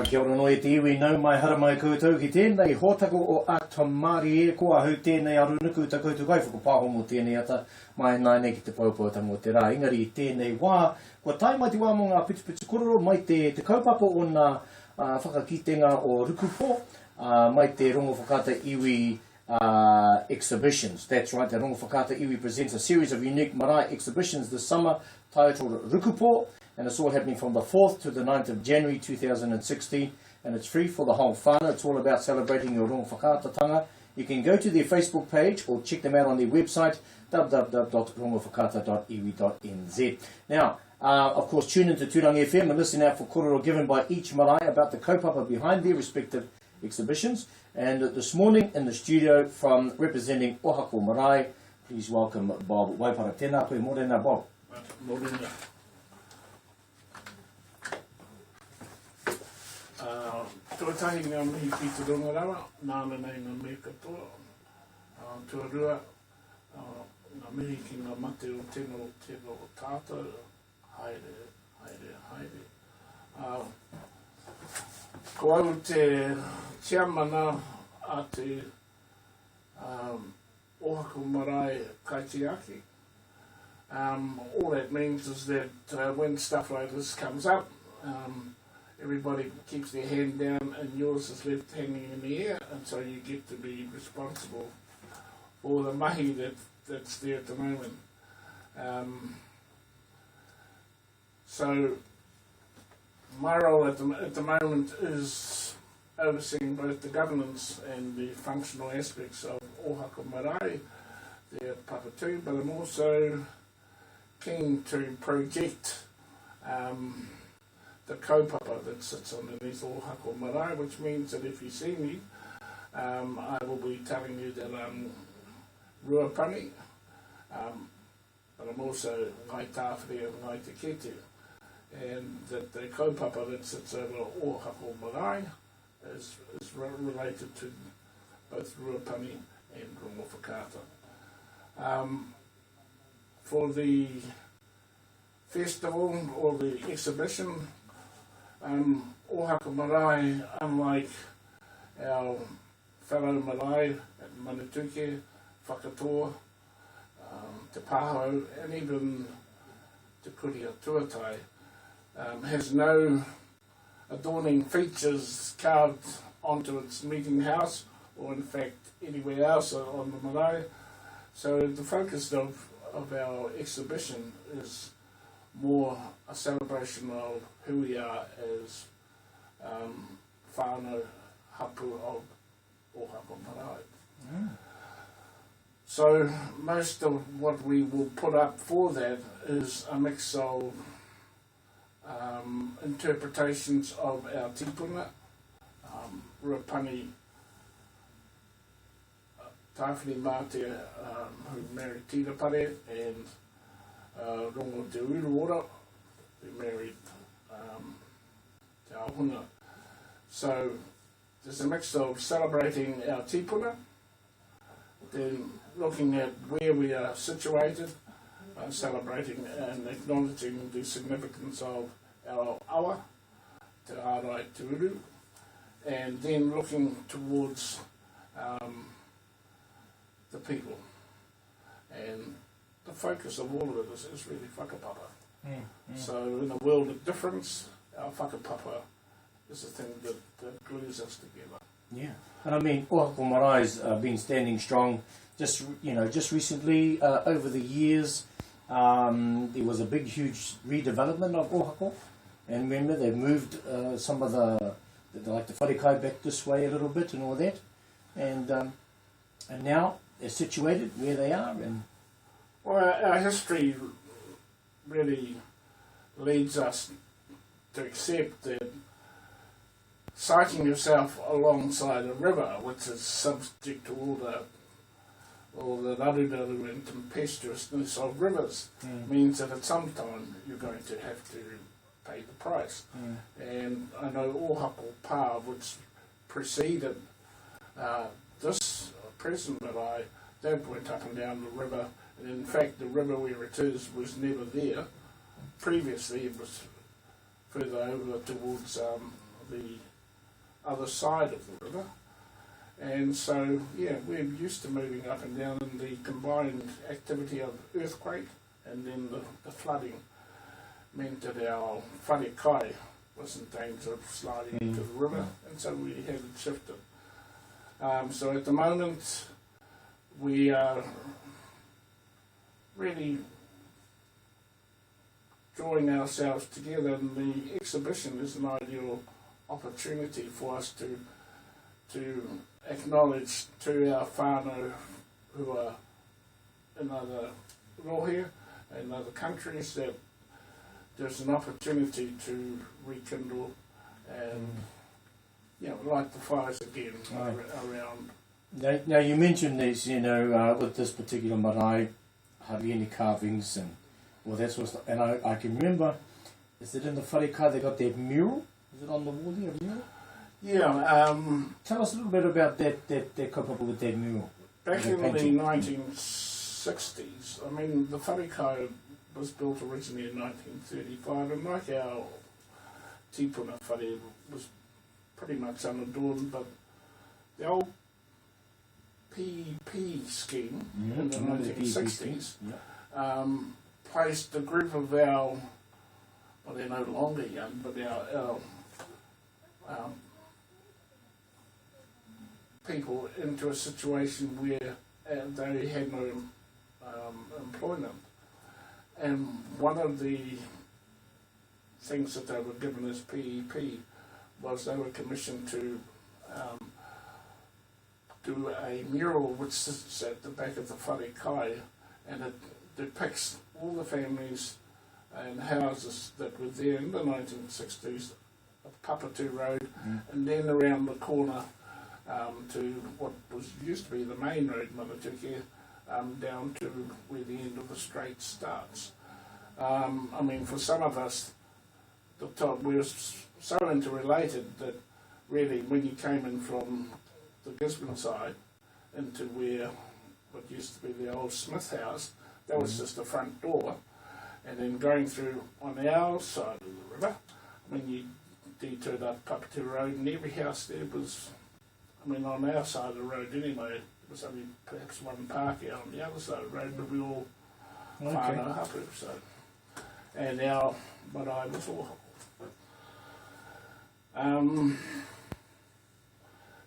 Kia ora no e te iwi nau mai hara mai koutou ki tēnei hōtako o Atamari e koa hau tēnei arunuku ta koutou kai whakapāho mo tēnei ata mai nai ki te paupautanga o te rā. Engari i tēnei wā, kua tai mai te wā mo ngā pitu kororo mai te kaupapa o ngā whakakitenga o Rukupo, mai te rongo whakata iwi exhibitions. That's right, the Rongo Whakata Iwi presents a series of unique marae exhibitions this summer titled Rukupo, and it's all happening from the 4th to the 9th of January 2016, and it's free for the whole whānau. It's all about celebrating your Rongo Whakātatanga. You can go to their Facebook page or check them out on their website, www.rongowhakata.iwi.nz. Now, of course, tune into Tūrangi FM and listen out for kororo given by each marae about the kaupapa behind their respective exhibitions. And this morning in the studio from representing Ohako Marae, please welcome Bob Waipara. Tēnā koe, mōrena Bob. Mōrena. Tuatahi ngā mihi ki te rongorawa, nāna nei ngā mihi katoa. Tuarua, ngā mihi ki ngā mate o tēno o tātou, haere. Ko au te tiamana a te Ohako Marae Kaitiaki. All that means is that when stuff like this comes up, everybody keeps their hand down and yours is left hanging in the air, and so you get to be responsible for the mahi that's there at the moment. So my role at the moment is overseeing both the governance and the functional aspects of Ohako Marae, their papatū, but I'm also keen to project the kaupapa that sits underneath Ohako Marae, which means that if you see me, I will be telling you that I'm Ruapani, but I'm also Ngai Tāwhiri and Ngai Te Kete, and that the kaupapa that sits over Ohako Marae is related to both Ruapani and Rongo Whakata. For the festival or the exhibition, Ohako Marae, unlike our fellow marae at Manatuke, Whakatoa, Te Pāho, and even Te Kuria Tuatai, has no adorning features carved onto its meeting house, or in fact anywhere else on the marae. So the focus of our exhibition is more a celebration of who we are as whānau hapu of Ohako Marae. So most of what we will put up for that is a mix of interpretations of our tipuna, Ruapani Tāwhiri Mātea who married Tina Pare, and Rongo Te Uruora who married Te Ahuna. So there's a mix of celebrating our tipuna, then looking at where we are situated, celebrating and acknowledging the significance of our awa, Te Ārai Te Uru, and then looking towards the people. And the focus of all of it is really whakapapa. So in a world of difference, our whakapapa is the thing that glues us together. Yeah, and I mean, Ohako Marae's been standing strong. Just recently, over the years, there was a big, huge redevelopment of Ohako, and remember they moved some of the wharekai back this way a little bit and all that, and now they're situated where they are. And well, our history really leads us to accept that siting yourself alongside a river, which is subject to all the raru and tempestuousness of rivers, means that at some time you're going to have to pay the price. And I know Ohako Pā, which preceded this present marae, they went up and down the river, and in fact the river where it is was never there. Previously it was further over towards the other side of the river. And so, yeah, we're used to moving up and down, and the combined activity of earthquake and then the flooding meant that our wharekai was in danger of sliding into the river, and so we had it shifted. So at the moment, we are really drawing ourselves together, and the exhibition is an ideal opportunity for us to acknowledge to our whānau who are in other rohe and other countries that there's an opportunity to rekindle and light the fires again around. Now you mentioned this, with this particular marae, hardly any carvings and all that sort of stuff. And I can remember, is it in the wharekai they got that mural? Is it on the wall there, a mural? Yeah. Tell us a little bit about that kaupapa with that mural. Back in the 1960s, I mean, the wharekai was built originally in 1935, and like our tipuna whare was pretty much unadorned, but the old PEP scheme in the 1960s placed a group of our, well, they're no longer young, but our people into a situation where they had no employment. And one of the things that they were given as PEP was they were commissioned to do a mural which sits at the back of the wharekai, and it depicts all the families and houses that were there in the 1960s, of Papatū Road, and then around the corner to what was used to be the main road, Manatukia, down to where the end of the straight starts. I mean, for some of us, we were so interrelated that really when you came in from the Gisborne side into where what used to be the old Smith house, that was just the front door, and then going through on our side of the river, when you detoured up Papatū Road, and every house there was, I mean, on our side of the road anyway, there was only perhaps one park out on the other side of the road, but we all whānau hapu, so. And our marae was all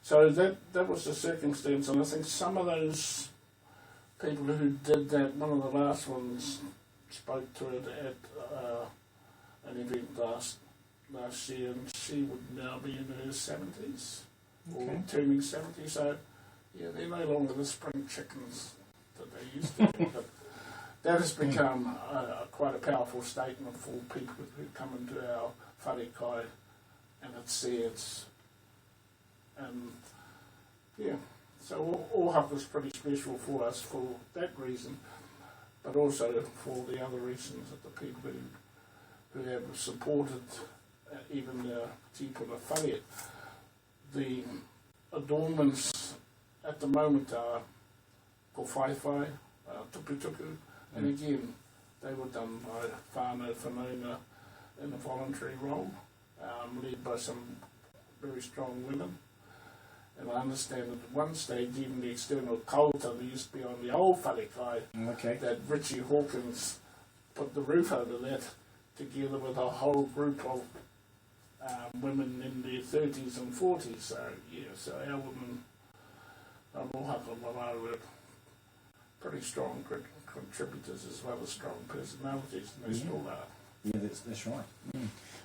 so that was the circumstance, and I think some of those people who did that, one of the last ones spoke to it at an event last year, and she would now be in her 70s, or turning 70, so yeah, they're no longer the spring chickens that they used to be, but that has become quite a powerful statement for people who come into our wharekai, and it says, and yeah, so Ohak is pretty special for us for that reason, but also for the other reasons that the people who have supported even the tipuna whare. The adornments at the moment are ko whaiwhai, tukutuku, and again, they were done by whānau whanaunga in a voluntary role, led by some very strong women. And I understand that at one stage, even the external kauta that used to be on the old wharekai, that Richie Hawkins put the roof over that, together with a whole group of women in their 30s and 40s. So, yeah, so our women on Ohaka Marae were pretty strong contributors as well as strong personalities, and they still are. Yeah, that's right.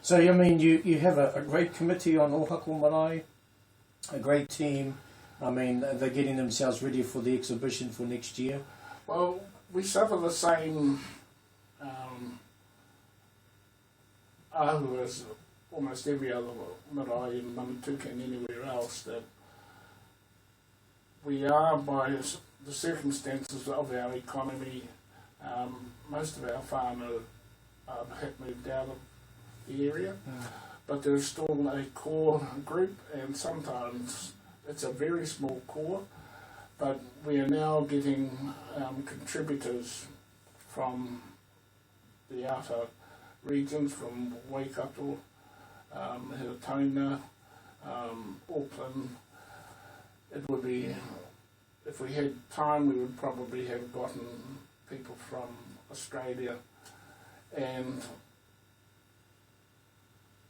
So, I mean, you have a great committee on Ohaka Marae, a great team. I mean, they're getting themselves ready for the exhibition for next year. Well, we suffer the same ahu as almost every other marae in Manatuka and anywhere else, that we are, by the circumstances of our economy, most of our whānau have moved out of the area, but there's still a core group, and sometimes it's a very small core, but we are now getting contributors from the outer regions, from Waikato, Hiratona, Auckland. It would be, if we had time, we would probably have gotten people from Australia, and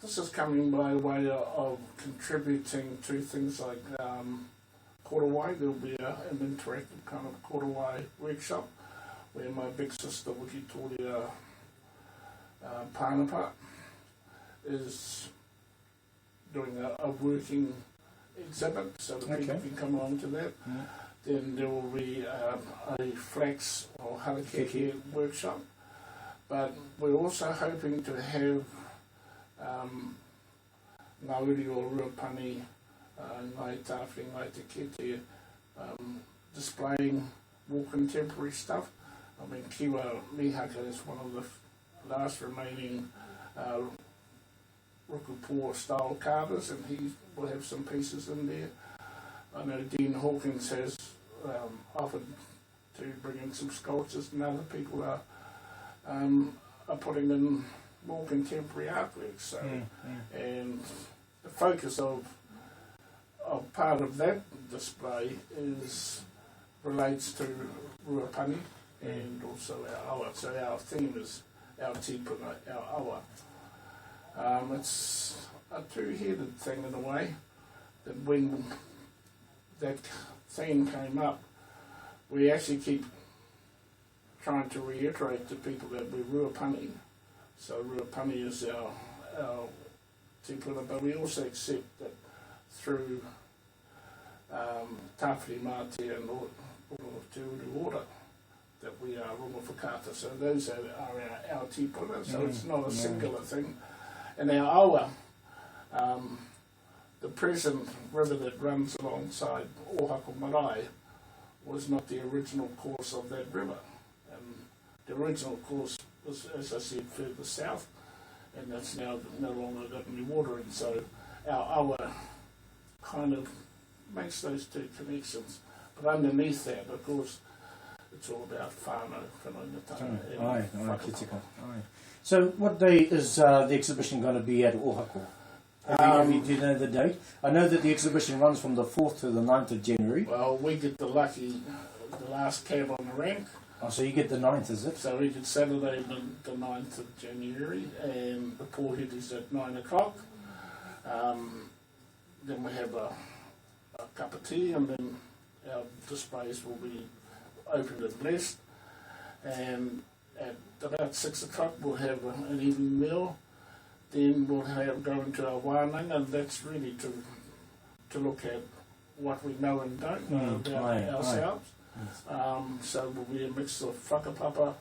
this is coming by way of contributing to things like Korowai. There will be an interactive kind of Korowai workshop where my big sister Wikitoria Pānapa is doing a working exhibit, so that people can come along to that. Yeah. Then there will be a flax or harakeke workshop, but we're also hoping to have Ngāuri or Ruapani, Ngai Tāwhiri, Ngai Te Kete, displaying more contemporary stuff. I mean, Kiwa Mihaka is one of the last remaining Rukupō style carvers, and he will have some pieces in there. I know Dean Hawkins has offered to bring in some sculptures, and other people are putting in more contemporary artwork. So, and the focus of part of that display relates to Ruapani and also our awa. So our theme is our tipuna, our awa. It's a two-headed thing in a way, that when that theme came up, we actually keep trying to reiterate to people that we're Ruapani. So Ruapani is our tipuna, but we also accept that through Tāwhiri Mate and Te Uru Ora, that we are Rongo Whakata. So those are our tipuna, so it's not a singular thing. And our awa, the present river that runs alongside Ohako Marae, was not the original course of that river. And the original course was, as I said, further south, and that's now no longer got any water in. So our awa kind of makes those two connections. But underneath that, of course, it's all about whānau, whanaungatanga, and whakapapa. So what day is the exhibition going to be at Ohako? Do you know the date? I know that the exhibition runs from the 4th to the 9th of January. Well, we get the last cab on the rank. Oh, so you get the 9th, is it? So we get Saturday the 9th of January, and the porthead is at 9 o'clock. Then we have a cup of tea, and then our displays will be opened and blessed. And at about 6 o'clock we'll have an evening meal. Then we'll go into our wānanga, and that's really to look at what we know and don't know about ourselves. So it will be a mix of whakapapa,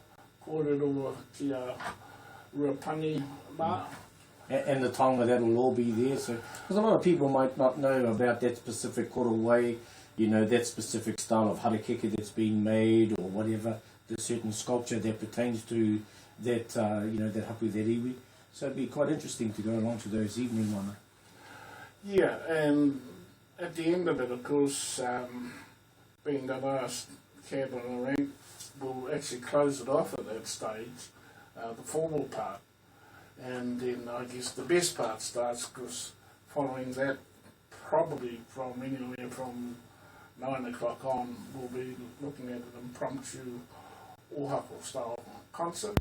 kōrero kia Ruapani mā. And the taonga, that will all be there. So, because a lot of people might not know about that specific korowai, you know, that specific style of harakeke that's being made, or whatever, the certain sculpture that pertains to that, you know, that hapu, that iwi. So it'd be quite interesting to go along to those evening ones. Yeah, and at the end of it, of course, being the last cab on the rank, we'll actually close it off at that stage, the formal part. And then I guess the best part starts, because following that, probably from anywhere from 9 o'clock on, we'll be looking at an impromptu Ohako style concert.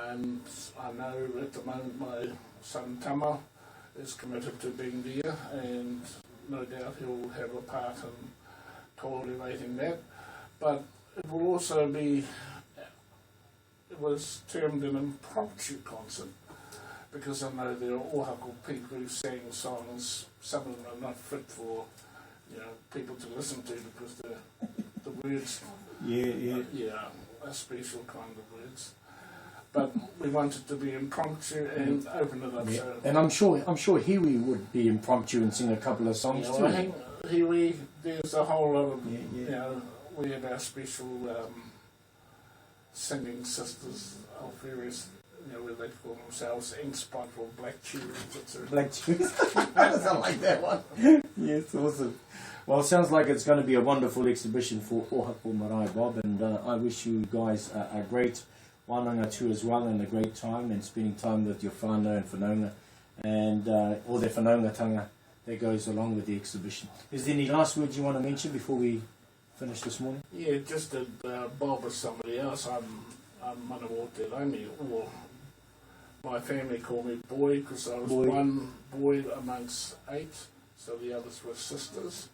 And I know at the moment my son Tama is committed to being there, and no doubt he'll have a part in coordinating that. But it will also be, it was termed an impromptu concert, because I know there are Ohako people who sang songs, some of them are not fit for, you know, people to listen to, because the words, a special kind of words. But we want it to be impromptu and open it up. So, and I'm sure Hiwi would be impromptu and sing a couple of songs too. I think Hiwi, there's a whole lot of, you know, we have our special singing sisters of various, you know, where they call themselves Ink Spot or Black Tunes. Black Tunes. I like that one. Yes, awesome. Well, it sounds like it's going to be a wonderful exhibition for Ohako Marae, Bob, and I wish you guys a great wānanga too as well, and a great time, and spending time with your whānau and whanaunga, and all their whanaungatanga that goes along with the exhibition. Is there any last words you want to mention before we finish this morning? Yeah, just that Bob is somebody else. I'm Manawa Te Rangi, or my family called me Boy because I was Boy. one boy amongst 8, so the others were sisters.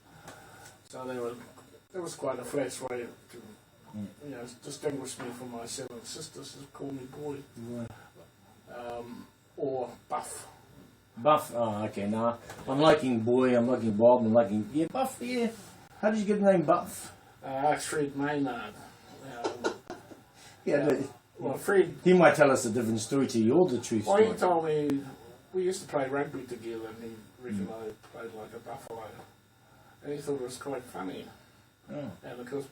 So there was quite a flash way to distinguish me from my 7 sisters, is call me Boy. Right. Or Buff. Buff, oh okay, now I'm liking Boy, I'm liking Bob, I'm liking, yeah, Buff, yeah. How did you get the name Buff? Fred Maynard. Yeah, Well, Fred, he might tell us a different story to you, or the truth well, story. he told me we used to play rugby together, and he reckoned I played like a buffalo, and he thought it was quite funny. Oh, And of course,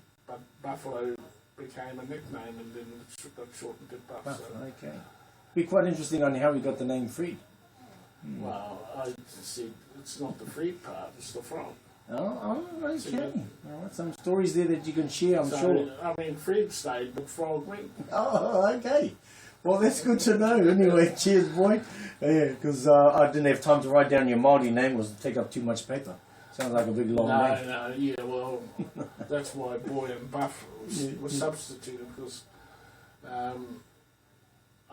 Buffalo became a nickname, and then it got shortened to Buff. Buff, So, okay. Be quite interesting on how we got the name Fred. well, I said it's not the Fred part; it's the frog. Oh, okay. So, yeah. All right, some stories there that you can share, I'm so, sure. I mean, Fred stayed, but Frog went. Oh, okay. Well, that's good to know. Anyway, cheers, boy. Yeah, because I didn't have time to write down your Māori name, was to take up too much paper. Sounds like a big long name. No, yeah, well, that's why Boy and Buff was substituted, because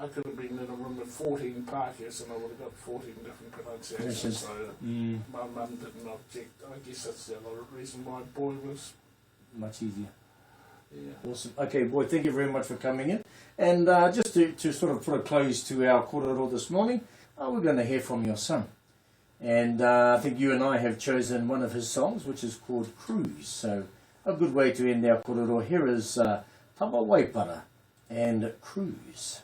I could have been in a room with 14 Pākehās and I would have got 14 different pronunciations, so my mum didn't object. I guess that's the other reason why Boy was, Much easier. yeah. Awesome. Okay, boy, thank you very much for coming in. And just to sort of put a close to our korero this morning, we're going to hear from your son. And I think you and I have chosen one of his songs, which is called Cruise. So a good way to end our korero. Here is Tawa Waipara and Cruise.